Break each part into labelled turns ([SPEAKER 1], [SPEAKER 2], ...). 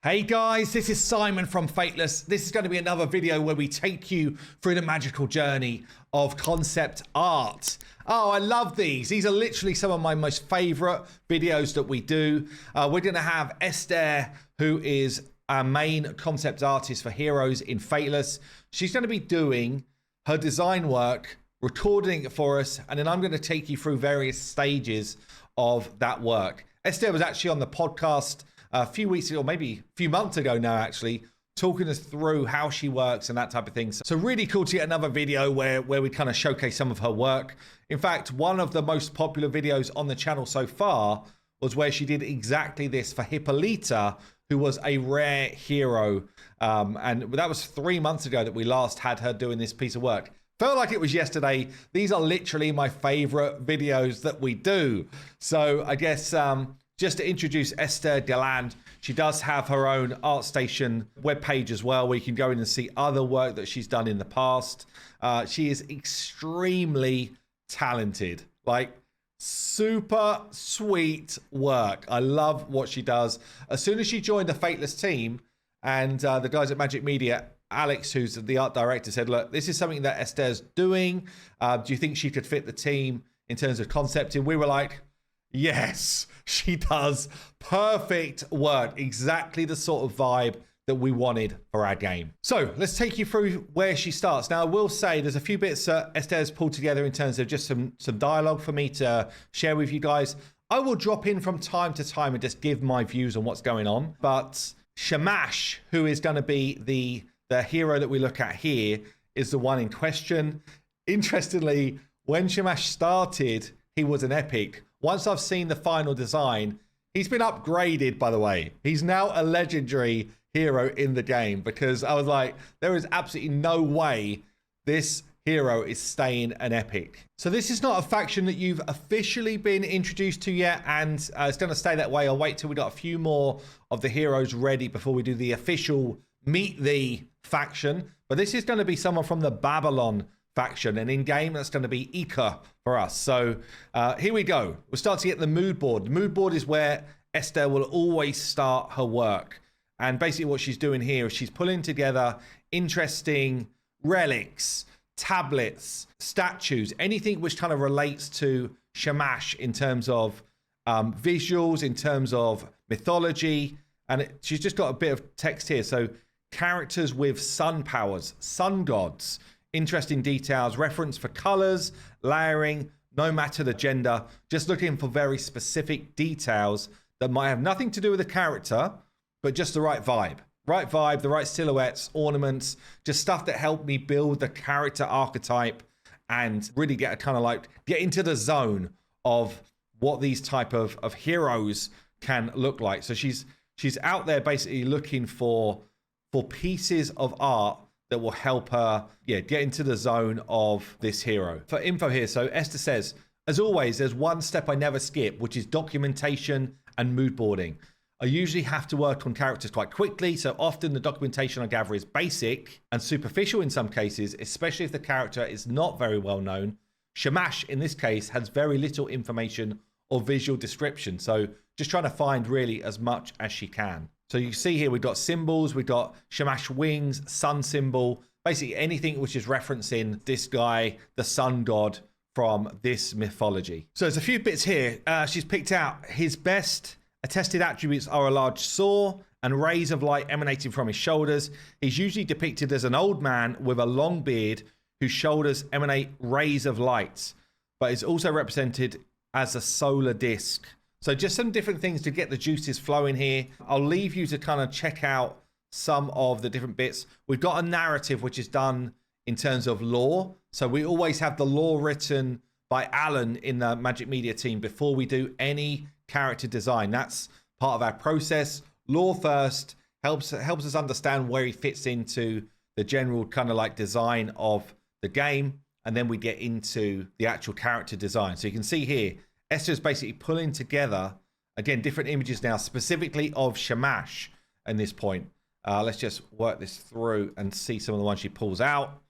[SPEAKER 1] Hey guys, this is Simon from Fateless. This is going to be another video where we take you through the magical journey of concept art. Oh, I love these. These are literally some of my most favorite videos that we do. We're going to have Esther, who is our main concept artist for Heroes in Fateless. She's going to be doing her design work, recording it for us, and then I'm going to take you through various stages of that work. Esther was actually on the podcast a few weeks ago, or maybe a few months ago now, actually, talking us through how she works and that type of thing. So really cool to get another video where we kind of showcase some of her work. In fact, one of the most popular videos on the channel so far was where she did exactly this for Hippolyta, who was a rare hero. And that was 3 months ago that we last had her doing this piece of work. Felt like it was yesterday. These are literally my favorite videos that we do. So I guess just to introduce Esther Deland, she does have her own ArtStation webpage as well, where you can go in and see other work that she's done in the past. She is extremely talented, like super sweet work. I love what she does. As soon as she joined the Fateless team, and the guys at Magic Media, Alex, who's the art director, said, look, this is something that Esther's doing. Do you think she could fit the team in terms of concepting? We were like, yes, she does perfect work. Exactly the sort of vibe that we wanted for our game. So let's take you through where she starts. Now, I will say there's a few bits that Esther's pulled together in terms of just some dialogue for me to share with you guys. I will drop in from time to time and just give my views on what's going on. But Shamash, who is going to be the hero that we look at here, is the one in question. Interestingly, when Shamash started, he was an epic. Once I've seen the final design, he's been upgraded, by the way. He's now a legendary hero in the game, because I was like, there is absolutely no way this hero is staying an epic. So this is not a faction that you've officially been introduced to yet, and it's going to stay that way. I'll wait till we got a few more of the heroes ready before we do the official meet the faction. But this is going to be someone from the Babylon faction, and in game that's going to be Ika for us. So here we go. We'll start to get the mood board. The mood board is where Esther will always start her work, and basically what she's doing here is she's pulling together interesting relics, tablets, statues, anything which kind of relates to Shamash in terms of visuals, in terms of mythology. And she's just got a bit of text here. So characters with sun powers, sun gods, interesting details, reference for colors, layering, no matter the gender, just looking for very specific details that might have nothing to do with the character, but just the right vibe. Right vibe, the right silhouettes, ornaments, just stuff that helped me build the character archetype and really get into the zone of what these type of heroes can look like. So she's out there basically looking for pieces of art that will help her, get into the zone of this hero. For info here, so Esther says, as always, there's one step I never skip, which is documentation and mood boarding. I usually have to work on characters quite quickly, so often the documentation I gather is basic and superficial in some cases, especially if the character is not very well known. Shamash, in this case, has very little information or visual description, so just trying to find really as much as she can. So you see here, we've got symbols, we've got Shamash wings, sun symbol, basically anything which is referencing this guy, the sun god from this mythology. So there's a few bits here. She's picked out his best attested attributes are a large saw and rays of light emanating from his shoulders. He's usually depicted as an old man with a long beard whose shoulders emanate rays of light, but is also represented as a solar disc. So just some different things to get the juices flowing here. I'll leave you to kind of check out some of the different bits. We've got a narrative which is done in terms of lore. So we always have the lore written by Alan in the Magic Media team before we do any character design. That's part of our process. Lore first helps us understand where he fits into the general kind of like design of the game. And then we get into the actual character design. So you can see here, Esther's basically pulling together, again, different images now, specifically of Shamash at this point. Let's just work this through and see some of the ones she pulls out.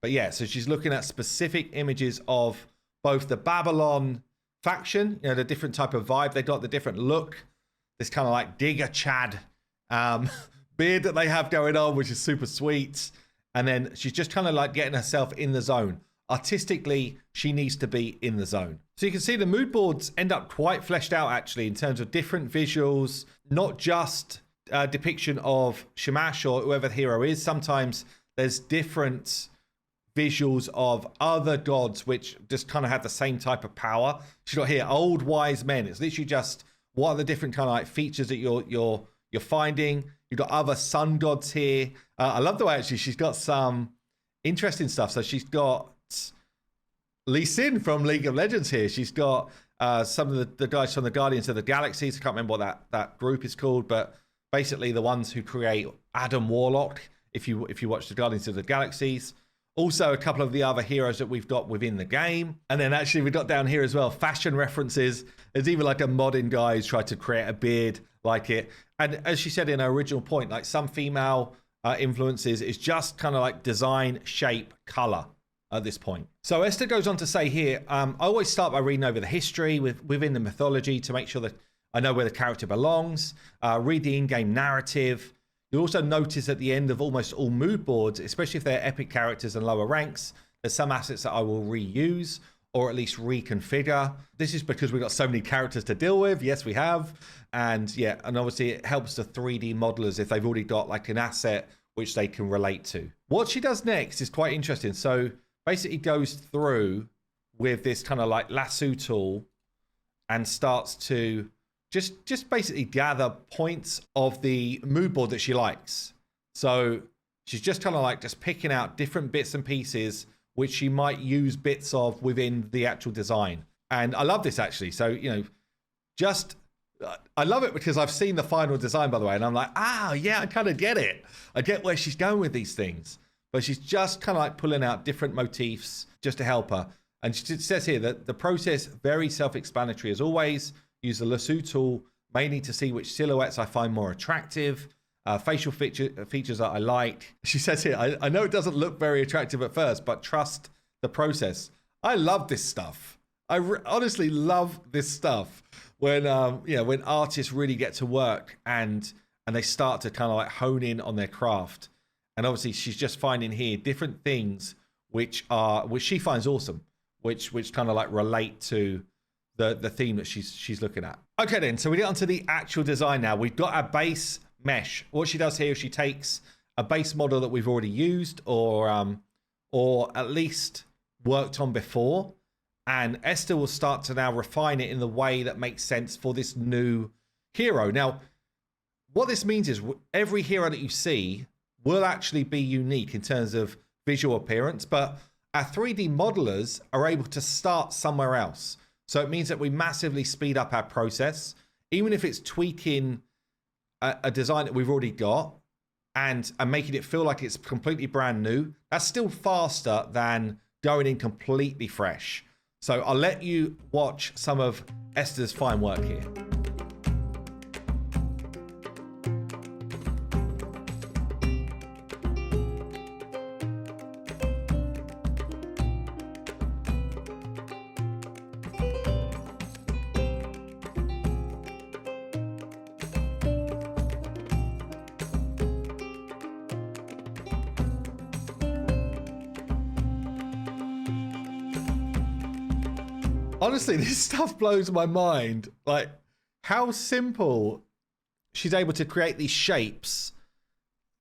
[SPEAKER 1] But yeah, so she's looking at specific images of both the Babylon faction, the different type of vibe. They got the different look, this kind of like Digger Chad beard that they have going on, which is super sweet. And then she's just kind of like getting herself in the zone. Artistically, she needs to be in the zone. So you can see the mood boards end up quite fleshed out, actually, in terms of different visuals, not just a depiction of Shamash or whoever the hero is. Sometimes there's different visuals of other gods which just kind of have the same type of power. She's got here old wise men. It's literally just what are the different kind of like features that you're finding. You've got other sun gods here. I love the way actually she's got some interesting stuff. So she's got Lee Sin from League of Legends here. She's got some of the guys from the Guardians of the Galaxies. I can't remember what that group is called, but basically the ones who create Adam Warlock, if you watch the Guardians of the Galaxies. Also, a couple of the other heroes that we've got within the game. And then actually we got down here as well, fashion references. There's even like a modding guy who's tried to create a beard like it. And as she said in her original point, like some female influences is just kind of like design, shape, color at this point. So Esther goes on to say here, I always start by reading over the history within the mythology to make sure that I know where the character belongs, read the in-game narrative. You'll also notice at the end of almost all mood boards, especially if they're epic characters and lower ranks, there's some assets that I will reuse or at least reconfigure. This is because we've got so many characters to deal with. Yes, we have. And yeah, and obviously it helps the 3D modelers if they've already got like an asset which they can relate to. What she does next is quite interesting. So basically goes through with this kind of like lasso tool and starts to just basically gather points of the mood board that she likes. So she's just kind of like just picking out different bits and pieces which she might use bits of within the actual design. And I love this actually. So, you know, I love it because I've seen the final design, by the way, and I'm like, yeah, I kind of get it. I get where she's going with these things. But she's just kind of like pulling out different motifs just to help her. And she says here that the process, very self-explanatory as always. Use the lasso tool mainly to see which silhouettes I find more attractive, facial features that I like. She says here, I know it doesn't look very attractive at first, but trust the process. I love this stuff. I honestly love this stuff when when artists really get to work and they start to kind of like hone in on their craft. And obviously she's just finding here different things which she finds awesome, which kind of like relate to the theme that she's looking at. Okay then, so we get onto the actual design now. We've got our base mesh. What she does here is she takes a base model that we've already used or at least worked on before, and Esther will start to now refine it in the way that makes sense for this new hero. Now, what this means is every hero that you see will actually be unique in terms of visual appearance, but our 3D modelers are able to start somewhere else. So it means that we massively speed up our process, even if it's tweaking a design that we've already got and making it feel like it's completely brand new. That's still faster than going in completely fresh. So I'll let you watch some of Esther's fine work here. Honestly, this stuff blows my mind. Like, how simple she's able to create these shapes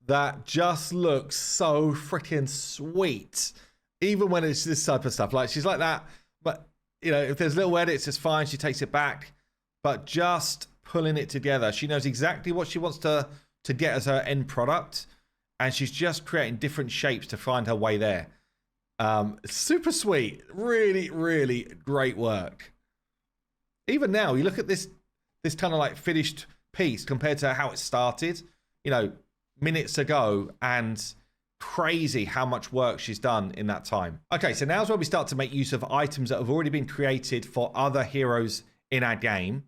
[SPEAKER 1] that just look so freaking sweet, even when it's this type of stuff. Like, she's like that, but, you know, if there's little edits, it's fine. She takes it back. But just pulling it together, she knows exactly what she wants to get as her end product, and she's just creating different shapes to find her way there. Super sweet, really, really great work. Even now, you look at this kind of like finished piece compared to how it started, you know, minutes ago, and crazy how much work she's done in that time. Okay, so now's where we start to make use of items that have already been created for other heroes in our game.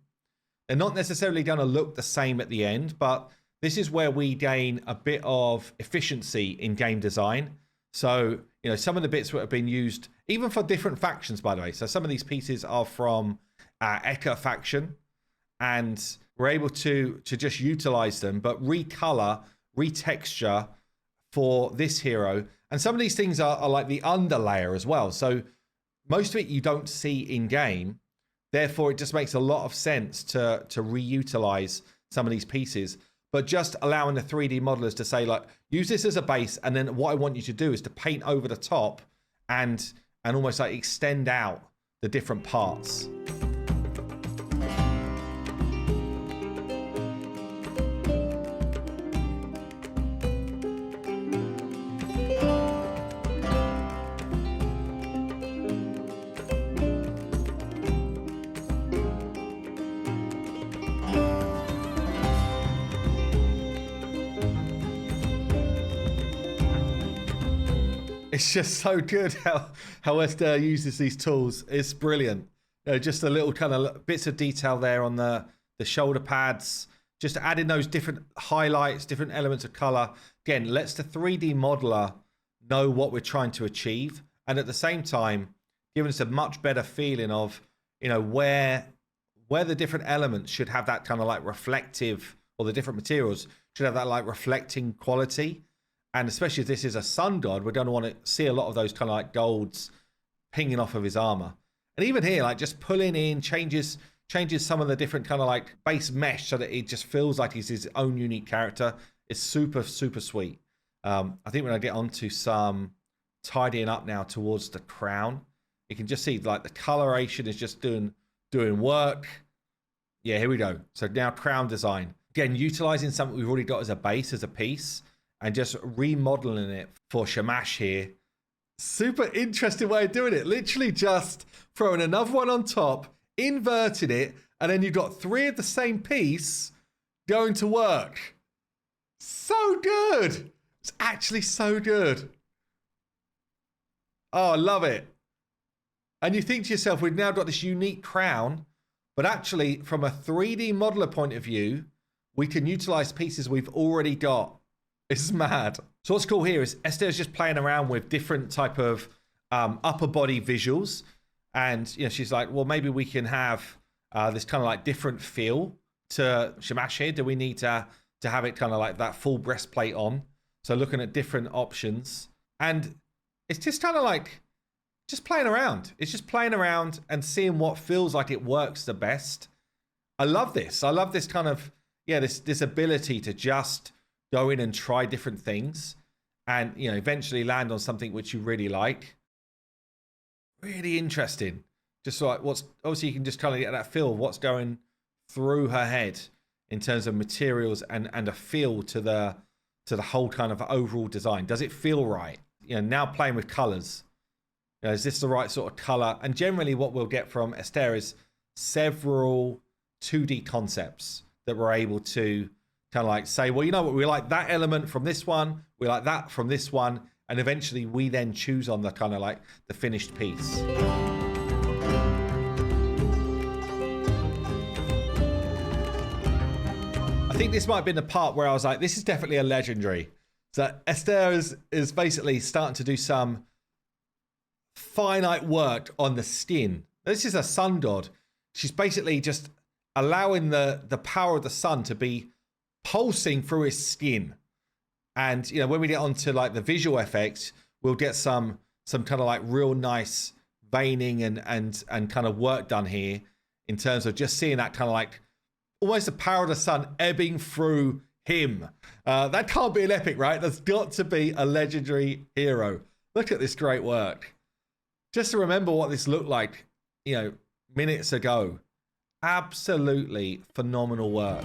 [SPEAKER 1] They're not necessarily going to look the same at the end, but this is where we gain a bit of efficiency in game design. So, you know, some of the bits that have been used, even for different factions, by the way. So some of these pieces are from Eka faction. And we're able to just utilize them, but recolor, retexture for this hero. And some of these things are like the underlayer as well. So most of it you don't see in game. Therefore, it just makes a lot of sense to reutilize some of these pieces, but just allowing the 3D modelers to say, like, use this as a base, and then what I want you to do is to paint over the top and almost like extend out the different parts. It's just so good how Esther uses these tools. It's brilliant. Just the little kind of bits of detail there on the shoulder pads, just adding those different highlights, different elements of color. Again, lets the 3D modeler know what we're trying to achieve, and at the same time, giving us a much better feeling of, you know, where the different elements should have that kind of like reflective, or the different materials should have that like reflecting quality. And especially if this is a sun god, we're going to want to see a lot of those kind of like golds pinging off of his armor. And even here, like just pulling in, changes some of the different kind of like base mesh so that it just feels like he's his own unique character. It's super, super sweet. I think when I get onto some tidying up now towards the crown, you can just see like the coloration is just doing work. Yeah, here we go. So now crown design. Again, utilizing something we've already got as a base, as a piece, and just remodeling it for Shamash here. Super interesting way of doing it. Literally just throwing another one on top, inverting it, and then you've got three of the same piece going to work. So good. It's actually so good. Oh, I love it. And you think to yourself, we've now got this unique crown, but actually from a 3D modeler point of view, we can utilize pieces we've already got. It's mad. So what's cool here is Esther's just playing around with different type of upper body visuals. And, you know, she's like, well, maybe we can have this kind of like different feel to Shamash here. Do we need to have it kind of like that full breastplate on? So looking at different options. And it's just kind of like, just playing around. It's just playing around and seeing what feels like it works the best. I love this. I love this kind of, yeah, this ability to just go in and try different things and, you know, eventually land on something which you really like. Really interesting. Just like what's, obviously you can just kind of get that feel of what's going through her head in terms of materials and a feel to the whole kind of overall design. Does it feel right? You know, now playing with colors. You know, is this the right sort of color? And generally what we'll get from Esther is several 2D concepts that we're able to kind of like say, well, you know what, we like that element from this one, we like that from this one, and eventually we then choose on the kind of like the finished piece. I think this might have been the part where I was like, this is definitely a legendary. So Esther is basically starting to do some finite work on the skin. This is a sun god. She's basically just allowing the power of the sun to be pulsing through his skin. And, you know, when we get onto like the visual effects, we'll get some kind of like real nice veining and kind of work done here in terms of just seeing that kind of like almost the power of the sun ebbing through him. That can't be an epic, right? That's got to be a legendary hero. Look at this great work. Just to remember what this looked like, you know, minutes ago. Absolutely phenomenal work.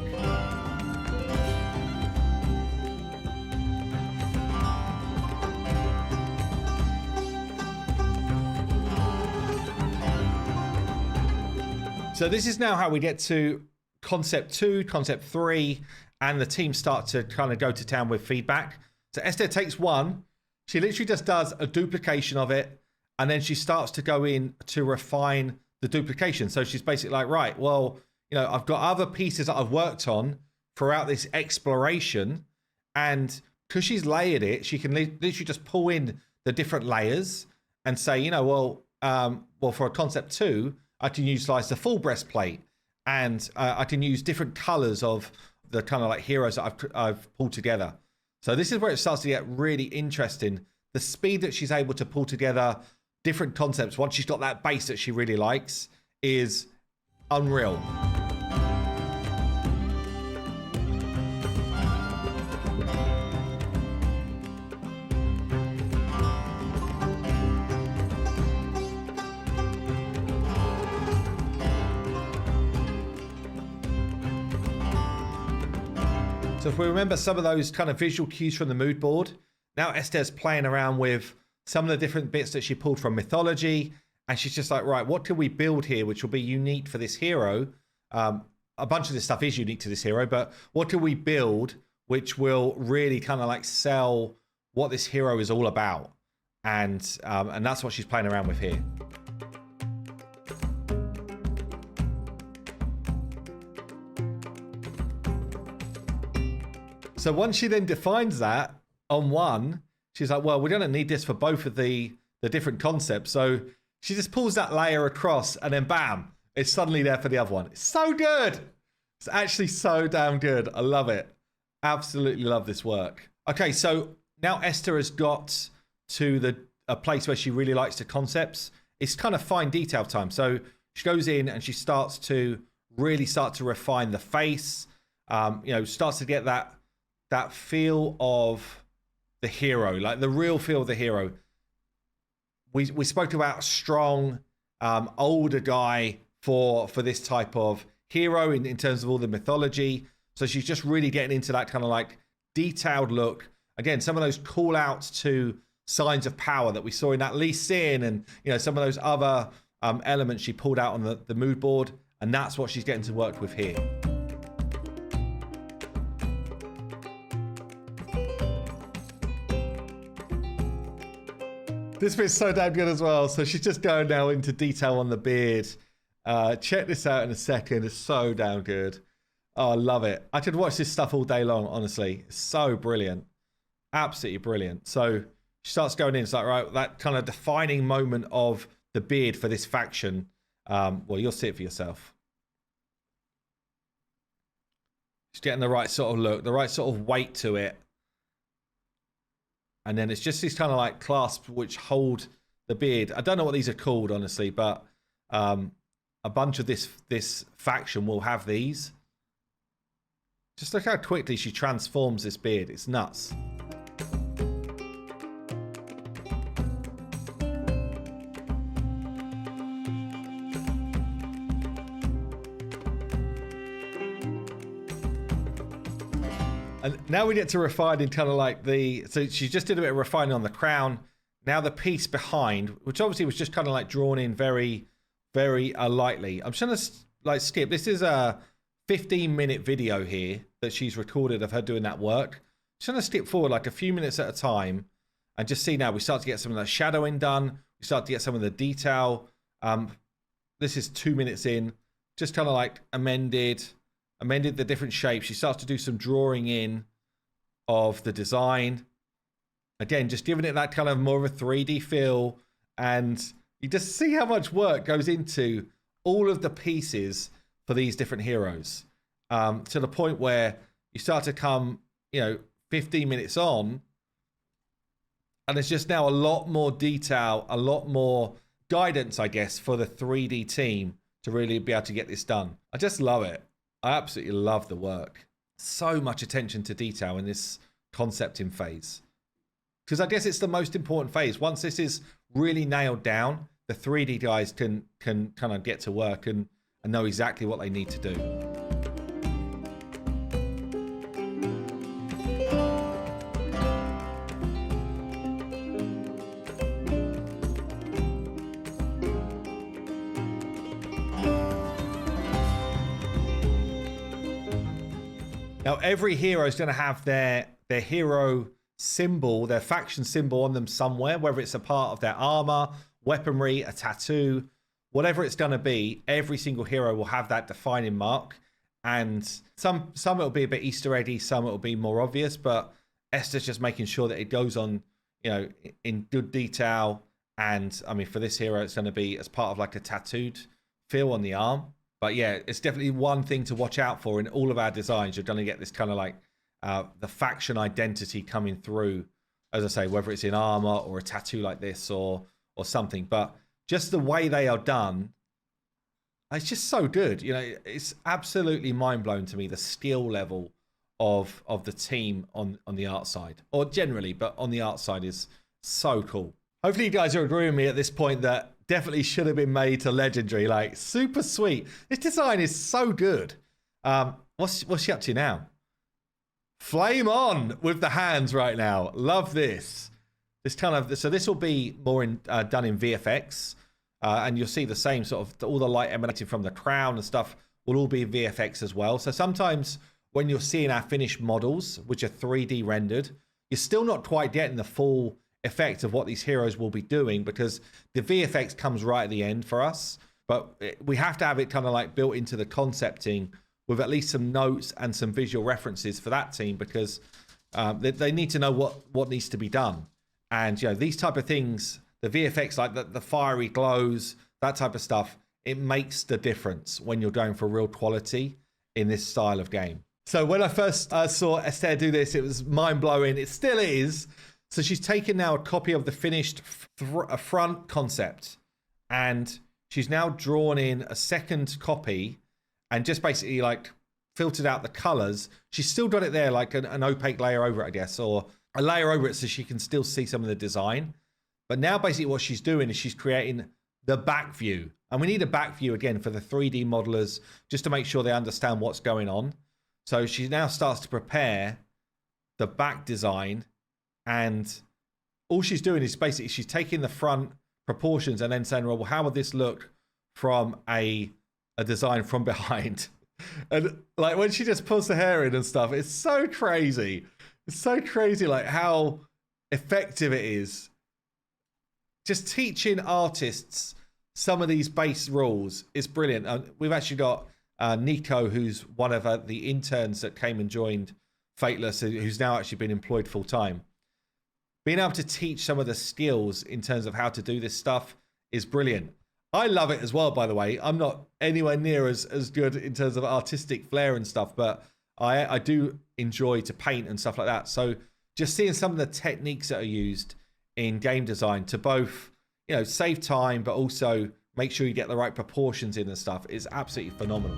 [SPEAKER 1] So this is now how we get to concept 2, concept 3, and the team start to kind of go to town with feedback. So Esther takes one, she literally just does a duplication of it, and then she starts to go in to refine the duplication. So she's basically like, right, well, you know, I've got other pieces that I've worked on throughout this exploration, and because she's layered it, she can literally just pull in the different layers and say, you know, well, for a concept 2, I can utilize the full breastplate and I can use different colors of the kind of like heroes that I've pulled together. So this is where it starts to get really interesting. The speed that she's able to pull together different concepts once she's got that base that she really likes is unreal. So if we remember some of those kind of visual cues from the mood board, now Esther's playing around with some of the different bits that she pulled from mythology, and she's just like, right, what can we build here which will be unique for this hero? A bunch of this stuff is unique to this hero, but what can we build which will really kind of like sell what this hero is all about? And that's what she's playing around with here. So once she then defines that on one, she's like, well, we're going to need this for both of the different concepts. So she just pulls that layer across and then bam, it's suddenly there for the other one. It's so good. It's actually so damn good. I love it. Absolutely love this work. Okay, so now Esther has got to a place where she really likes the concepts. It's kind of fine detail time. So she goes in and she starts to really refine the face, starts to get that feel of the hero, like the real feel of the hero. We spoke about strong, older guy for this type of hero in terms of all the mythology. So she's just really getting into that kind of like detailed look. Again, some of those call outs to signs of power that we saw in that Lee Sin and, some of those other elements she pulled out on the mood board. And that's what she's getting to work with here. This bit's so damn good as well. So she's just going now into detail on the beard. Check this out in a second. It's so damn good. Oh, I love it. I could watch this stuff all day long, honestly. It's so brilliant. Absolutely brilliant. So she starts going in. It's like, right, that kind of defining moment of the beard for this faction. Well, you'll see it for yourself. She's getting the right sort of look, the right sort of weight to it. And then it's just these kind of like clasps which hold the beard. I don't know what these are called, honestly, but a bunch of this faction will have these. Just look how quickly she transforms this beard. It's nuts. And now we get to refining kind of like so she just did a bit of refining on the crown. Now the piece behind, which obviously was just kind of like drawn in very, very lightly. I'm just going to like skip. This is a 15-minute video here that she's recorded of her doing that work. Just going to skip forward like a few minutes at a time and just see now we start to get some of the shadowing done. We start to get some of the detail. This is 2 minutes in, just kind of like amended the different shapes. She starts to do some drawing in of the design. Again, just giving it that kind of more of a 3D feel. And you just see how much work goes into all of the pieces for these different heroes. To the point where you start to come, 15 minutes on, and there's just now a lot more detail, a lot more guidance, I guess, for the 3D team to really be able to get this done. I just love it. I absolutely love the work. So much attention to detail in this concepting phase. Because I guess it's the most important phase. Once this is really nailed down, the 3D guys can kind of get to work and know exactly what they need to do. Now, every hero is going to have their hero symbol, their faction symbol on them somewhere, whether it's a part of their armor, weaponry, a tattoo, whatever it's going to be. Every single hero will have that defining mark. And some it'll be a bit Easter eggy, some it'll be more obvious, but Esther's just making sure that it goes on, in good detail. And I mean, for this hero, it's going to be as part of like a tattooed feel on the arm. But yeah, it's definitely one thing to watch out for in all of our designs. You're going to get this kind of like the faction identity coming through, as I say, whether it's in armor or a tattoo like this or something. But just the way they are done, it's just so good. You know, it's absolutely mind-blowing to me, the skill level of the team on the art side, or generally, but on the art side is so cool. Hopefully you guys are agreeing with me at this point that definitely should have been made to legendary. Like, super sweet. This design is so good. What's she up to now? Flame on with the hands right now. Love this. This kind of, so this will be more done in VFX, and you'll see the same sort of, all the light emanating from the crown and stuff will all be VFX as well. So sometimes when you're seeing our finished models, which are 3D rendered, you're still not quite getting the full effect of what these heroes will be doing, because the VFX comes right at the end for us. But we have to have it kind of like built into the concepting with at least some notes and some visual references for that team, because they need to know what needs to be done. And you know, these type of things, the VFX, like the fiery glows, that type of stuff, it makes the difference when you're going for real quality in this style of game. So when I first saw Esther do this, it was mind-blowing. It still is. So she's taken now a copy of the finished front concept, and she's now drawn in a second copy and just basically like filtered out the colors. She's still got it there, like an opaque layer over it, I guess, or a layer over it so she can still see some of the design. But now basically what she's doing is she's creating the back view. And we need a back view again for the 3D modelers, just to make sure they understand what's going on. So she now starts to prepare the back design, and all she's doing is basically she's taking the front proportions and then saying, well, how would this look from a design from behind? And like when she just pulls the hair in and stuff, it's so crazy. It's so crazy, like how effective it is. Just teaching artists some of these base rules is brilliant. We've actually got Nico, who's one of the interns that came and joined Fateless, who's now actually been employed full time. Being able to teach some of the skills in terms of how to do this stuff is brilliant. I love it as well, by the way. I'm not anywhere near as good in terms of artistic flair and stuff, but I do enjoy to paint and stuff like that. So just seeing some of the techniques that are used in game design to both, you know, save time, but also make sure you get the right proportions in and stuff is absolutely phenomenal.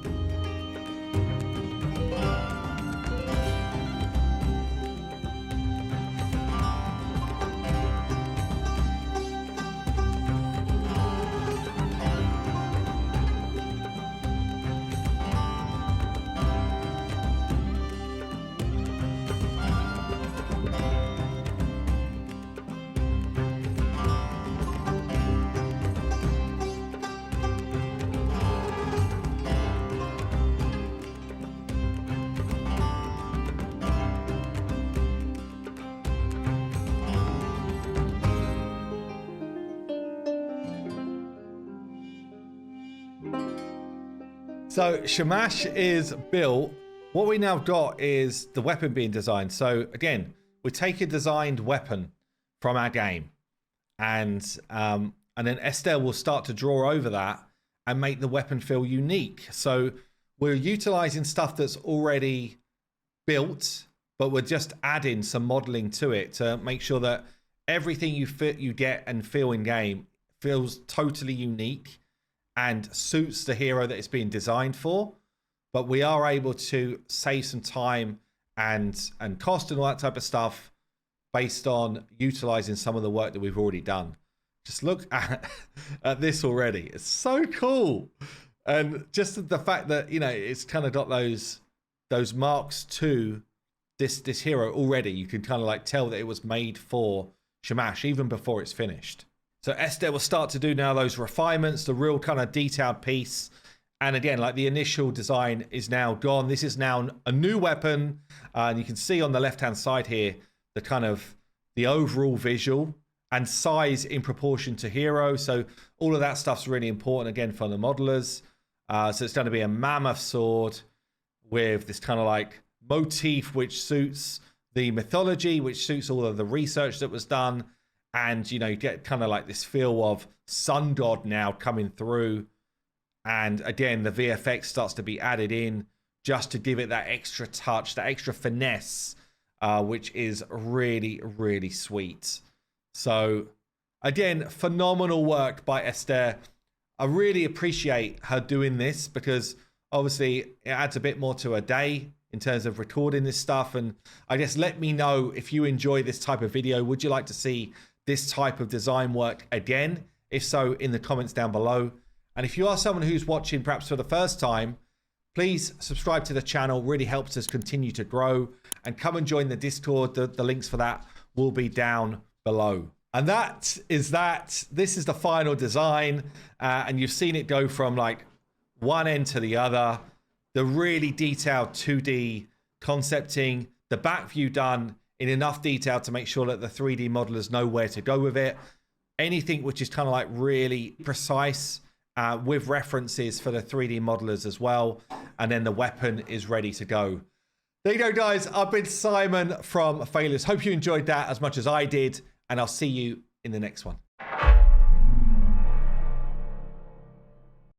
[SPEAKER 1] So Shamash is built. What we now got is the weapon being designed. So again, we take a designed weapon from our game, and then Esther will start to draw over that and make the weapon feel unique. So we're utilizing stuff that's already built, but we're just adding some modeling to it to make sure that everything you get and feel in game feels totally unique and suits the hero that it's being designed for. But we are able to save some time and cost and all that type of stuff based on utilizing some of the work that we've already done. Just look at this already. It's so cool. And just the fact that, you know, it's kind of got those marks to this hero already. You can kind of like tell that it was made for Shamash even before it's finished. So Esther will start to do now those refinements, the real kind of detailed piece. And again, like the initial design is now gone. This is now a new weapon. And you can see on the left-hand side here, the kind of the overall visual and size in proportion to hero. So all of that stuff's really important again for the modelers. So it's going to be a mammoth sword with this kind of like motif, which suits the mythology, which suits all of the research that was done. And, you know, you get kind of like this feel of sun god now coming through. And again, the VFX starts to be added in just to give it that extra touch, that extra finesse, which is really, really sweet. So again, phenomenal work by Esther. I really appreciate her doing this because obviously it adds a bit more to her day in terms of recording this stuff. And I guess let me know if you enjoy this type of video. Would you like to see this type of design work again? If so, in the comments down below. And if you are someone who's watching perhaps for the first time, please subscribe to the channel. Really helps us continue to grow. And come and join the Discord. The links for that will be down below. And that is that. This is the final design. And you've seen it go from like one end to the other. The really detailed 2D concepting. The back view done in enough detail to make sure that the 3D modelers know where to go with it. Anything which is kind of like really precise with references for the 3D modelers as well. And then the weapon is ready to go. There you go, guys. I've been Simon from Fateless. Hope you enjoyed that as much as I did. And I'll see you in the next one.